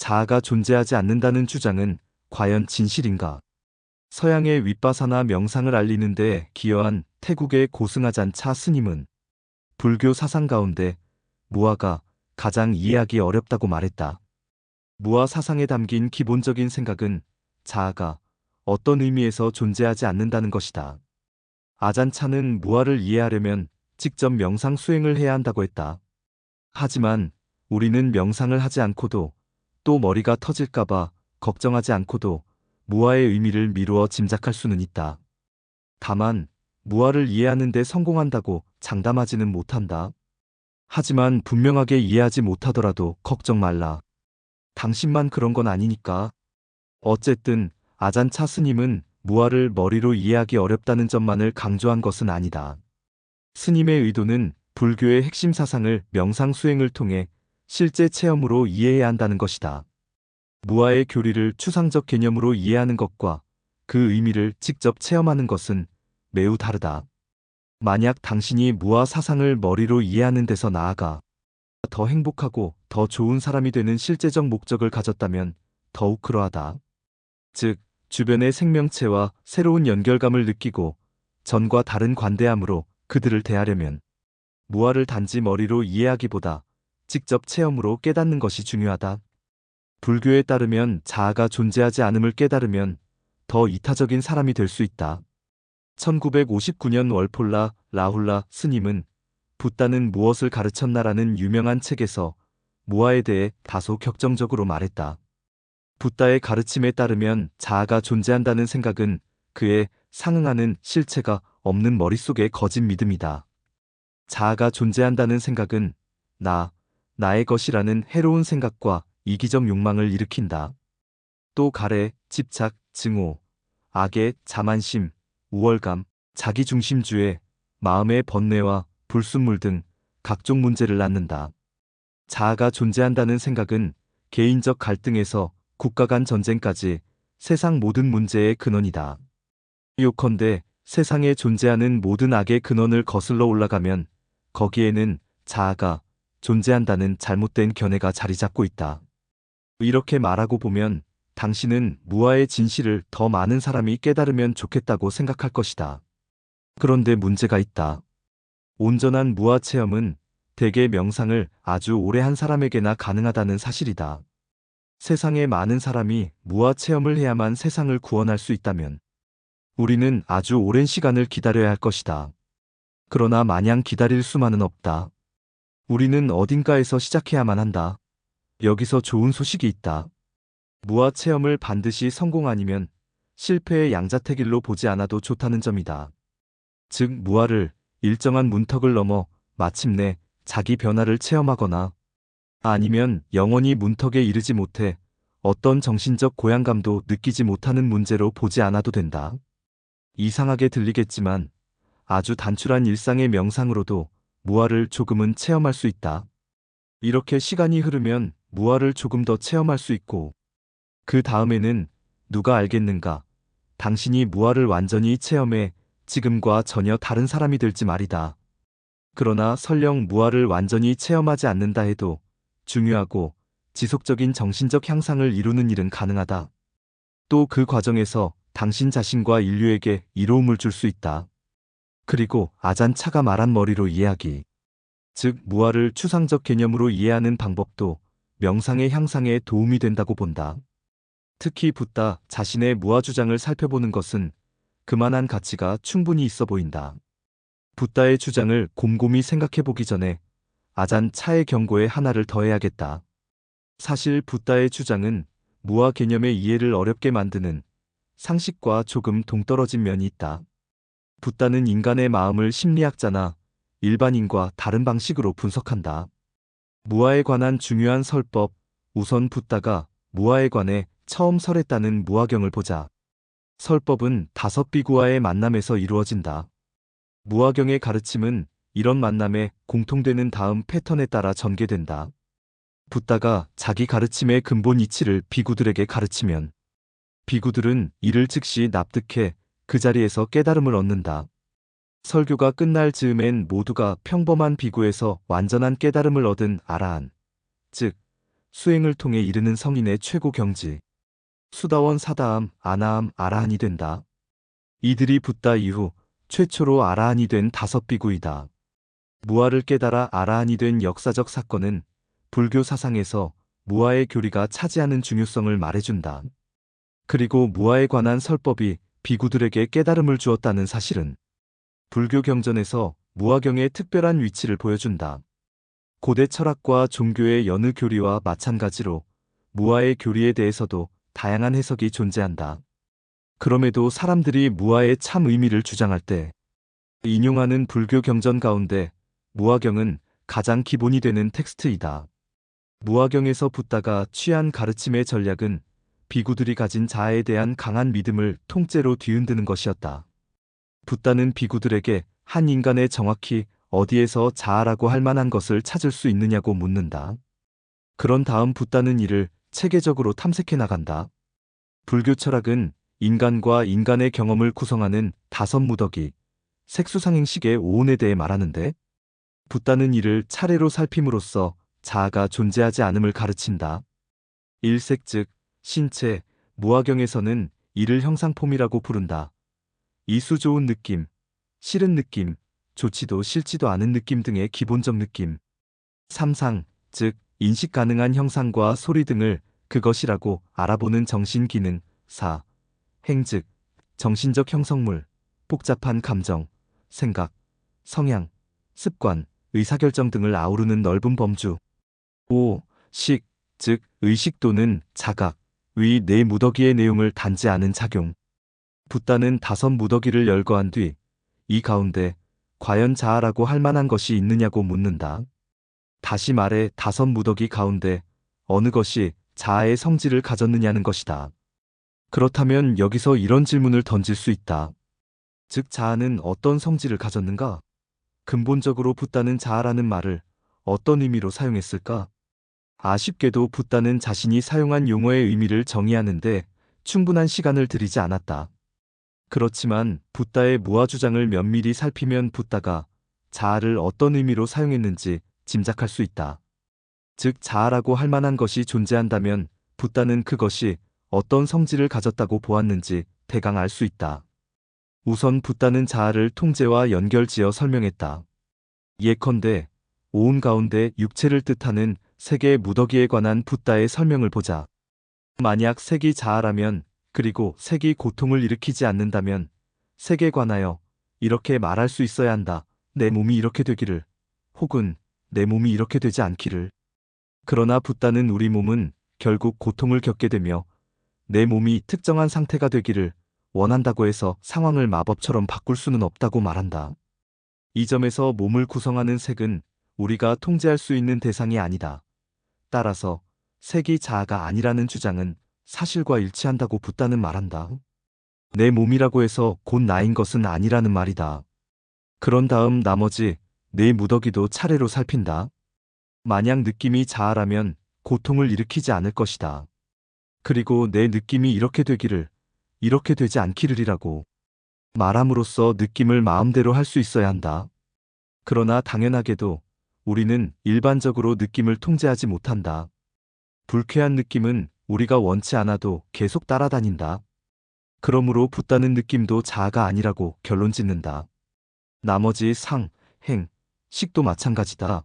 자아가 존재하지 않는다는 주장은 과연 진실인가? 서양의 윗바사나 명상을 알리는 데 기여한 태국의 고승하잔 차 스님은 불교 사상 가운데 무아가 가장 이해하기 어렵다고 말했다. 무아 사상에 담긴 기본적인 생각은 자아가 어떤 의미에서 존재하지 않는다는 것이다. 아잔차는 무아를 이해하려면 직접 명상 수행을 해야 한다고 했다. 하지만 우리는 명상을 하지 않고도 또 머리가 터질까봐 걱정하지 않고도 무아의 의미를 미루어 짐작할 수는 있다. 다만 무아를 이해하는 데 성공한다고 장담하지는 못한다. 하지만 분명하게 이해하지 못하더라도 걱정 말라. 당신만 그런 건 아니니까. 어쨌든 아잔차 스님은 무아를 머리로 이해하기 어렵다는 점만을 강조한 것은 아니다. 스님의 의도는 불교의 핵심 사상을 명상 수행을 통해 실제 체험으로 이해해야 한다는 것이다. 무아의 교리를 추상적 개념으로 이해하는 것과 그 의미를 직접 체험하는 것은 매우 다르다. 만약 당신이 무아 사상을 머리로 이해하는 데서 나아가 더 행복하고 더 좋은 사람이 되는 실제적 목적을 가졌다면 더욱 그러하다. 즉, 주변의 생명체와 새로운 연결감을 느끼고 전과 다른 관대함으로 그들을 대하려면 무아를 단지 머리로 이해하기보다 직접 체험으로 깨닫는 것이 중요하다. 불교에 따르면 자아가 존재하지 않음을 깨달으면 더 이타적인 사람이 될 수 있다. 1959년 월폴라 라훌라 스님은 붓다는 무엇을 가르쳤나라는 유명한 책에서 무아에 대해 다소 격정적으로 말했다. 붓다의 가르침에 따르면 자아가 존재한다는 생각은 그에 상응하는 실체가 없는 머릿속의 거짓 믿음이다. 자아가 존재한다는 생각은 나의 것이라는 해로운 생각과 이기적 욕망을 일으킨다. 또 가래, 집착, 증오, 악의 자만심, 우월감, 자기중심주의, 마음의 번뇌와 불순물 등 각종 문제를 낳는다. 자아가 존재한다는 생각은 개인적 갈등에서 국가 간 전쟁까지 세상 모든 문제의 근원이다. 요컨대 세상에 존재하는 모든 악의 근원을 거슬러 올라가면 거기에는 자아가 존재한다는 잘못된 견해가 자리 잡고 있다. 이렇게 말하고 보면 당신은 무아의 진실을 더 많은 사람이 깨달으면 좋겠다고 생각할 것이다. 그런데 문제가 있다. 온전한 무아 체험은 대개 명상을 아주 오래 한 사람에게나 가능하다는 사실이다. 세상에 많은 사람이 무아 체험을 해야만 세상을 구원할 수 있다면 우리는 아주 오랜 시간을 기다려야 할 것이다. 그러나 마냥 기다릴 수만은 없다. 우리는 어딘가에서 시작해야만 한다. 여기서 좋은 소식이 있다. 무아 체험을 반드시 성공 아니면 실패의 양자택일로 보지 않아도 좋다는 점이다. 즉 무아를 일정한 문턱을 넘어 마침내 자기 변화를 체험하거나 아니면 영원히 문턱에 이르지 못해 어떤 정신적 고향감도 느끼지 못하는 문제로 보지 않아도 된다. 이상하게 들리겠지만 아주 단출한 일상의 명상으로도 무아를 조금은 체험할 수 있다. 이렇게 시간이 흐르면 무아를 조금 더 체험할 수 있고 그 다음에는 누가 알겠는가? 당신이 무아를 완전히 체험해 지금과 전혀 다른 사람이 될지 말이다. 그러나 설령 무아를 완전히 체험하지 않는다 해도 중요하고 지속적인 정신적 향상을 이루는 일은 가능하다. 또 그 과정에서 당신 자신과 인류에게 이로움을 줄 수 있다. 그리고 아잔차가 말한 머리로 이해하기. 즉 무아를 추상적 개념으로 이해하는 방법도 명상의 향상에 도움이 된다고 본다. 특히 붓다 자신의 무아 주장을 살펴보는 것은 그만한 가치가 충분히 있어 보인다. 붓다의 주장을 곰곰이 생각해보기 전에 아잔 차의 경고에 하나를 더해야겠다. 사실 붓다의 주장은 무아 개념의 이해를 어렵게 만드는 상식과 조금 동떨어진 면이 있다. 붓다는 인간의 마음을 심리학자나 일반인과 다른 방식으로 분석한다. 무아에 관한 중요한 설법, 우선 붓다가 무아에 관해 처음 설했다는 무아경을 보자. 설법은 5비구와의 만남에서 이루어진다. 무아경의 가르침은 이런 만남에 공통되는 다음 패턴에 따라 전개된다. 붓다가 자기 가르침의 근본 이치를 비구들에게 가르치면 비구들은 이를 즉시 납득해 그 자리에서 깨달음을 얻는다. 설교가 끝날 즈음엔 모두가 평범한 비구에서 완전한 깨달음을 얻은 아라한, 즉 수행을 통해 이르는 성인의 최고 경지. 수다원 사다함, 아나함, 아라한이 된다. 이들이 붓다 이후 최초로 아라한이 된 5비구이다. 무아를 깨달아 아라한이 된 역사적 사건은 불교 사상에서 무아의 교리가 차지하는 중요성을 말해준다. 그리고 무아에 관한 설법이 비구들에게 깨달음을 주었다는 사실은 불교 경전에서 무아경의 특별한 위치를 보여준다. 고대 철학과 종교의 여느 교리와 마찬가지로 무아의 교리에 대해서도 다양한 해석이 존재한다. 그럼에도 사람들이 무아의 참 의미를 주장할 때 인용하는 불교 경전 가운데 무아경은 가장 기본이 되는 텍스트이다. 무아경에서 붓다가 취한 가르침의 전략은 비구들이 가진 자아에 대한 강한 믿음을 통째로 뒤흔드는 것이었다. 붓다는 비구들에게 한 인간의 정확히 어디에서 자아라고 할 만한 것을 찾을 수 있느냐고 묻는다. 그런 다음 붓다는 이를 체계적으로 탐색해 나간다. 불교 철학은 인간과 인간의 경험을 구성하는 5무더기, 색수상행식의 오온에 대해 말하는데 붓다는 이를 차례로 살핌으로써 자아가 존재하지 않음을 가르친다. 일색 즉 신체, 무아경에서는 이를 형상폼이라고 부른다. 이수 좋은 느낌, 싫은 느낌, 좋지도 싫지도 않은 느낌 등의 기본적 느낌. 삼상, 즉 인식 가능한 형상과 소리 등을 그것이라고 알아보는 정신기능. 사, 행 즉 정신적 형성물, 복잡한 감정, 생각, 성향, 습관, 의사결정 등을 아우르는 넓은 범주. 5. 식, 즉 의식 또는 자각, 위 네 무더기의 내용을 단지 아는 작용. 붓다는 5무더기를 열거한 뒤 이 가운데 과연 자아라고 할 만한 것이 있느냐고 묻는다. 다시 말해 5무더기 가운데 어느 것이 자아의 성질을 가졌느냐는 것이다. 그렇다면 여기서 이런 질문을 던질 수 있다. 즉 자아는 어떤 성질을 가졌는가? 근본적으로 붓다는 자아라는 말을 어떤 의미로 사용했을까? 아쉽게도 붓다는 자신이 사용한 용어의 의미를 정의하는데 충분한 시간을 들이지 않았다. 그렇지만 붓다의 무아 주장을 면밀히 살피면 붓다가 자아를 어떤 의미로 사용했는지 짐작할 수 있다. 즉 자아라고 할 만한 것이 존재한다면 붓다는 그것이 어떤 성질을 가졌다고 보았는지 대강 알 수 있다. 우선 붓다는 자아를 통제와 연결지어 설명했다. 예컨대 오온 가운데 육체를 뜻하는 색의 무더기에 관한 붓다의 설명을 보자. 만약 색이 자아라면 그리고 색이 고통을 일으키지 않는다면 색에 관하여 이렇게 말할 수 있어야 한다. 내 몸이 이렇게 되기를 혹은 내 몸이 이렇게 되지 않기를. 그러나 붓다는 우리 몸은 결국 고통을 겪게 되며 내 몸이 특정한 상태가 되기를 원한다고 해서 상황을 마법처럼 바꿀 수는 없다고 말한다. 이 점에서 몸을 구성하는 색은 우리가 통제할 수 있는 대상이 아니다. 따라서 색이 자아가 아니라는 주장은 사실과 일치한다고 붓다는 말한다. 내 몸이라고 해서 곧 나인 것은 아니라는 말이다. 그런 다음 나머지 네 무더기도 차례로 살핀다. 만약 느낌이 자아라면 고통을 일으키지 않을 것이다. 그리고 내 느낌이 이렇게 되기를, 이렇게 되지 않기를이라고 말함으로써 느낌을 마음대로 할 수 있어야 한다. 그러나 당연하게도 우리는 일반적으로 느낌을 통제하지 못한다. 불쾌한 느낌은 우리가 원치 않아도 계속 따라다닌다. 그러므로 붓다는 느낌도 자아가 아니라고 결론 짓는다. 나머지 상, 행, 식도 마찬가지다.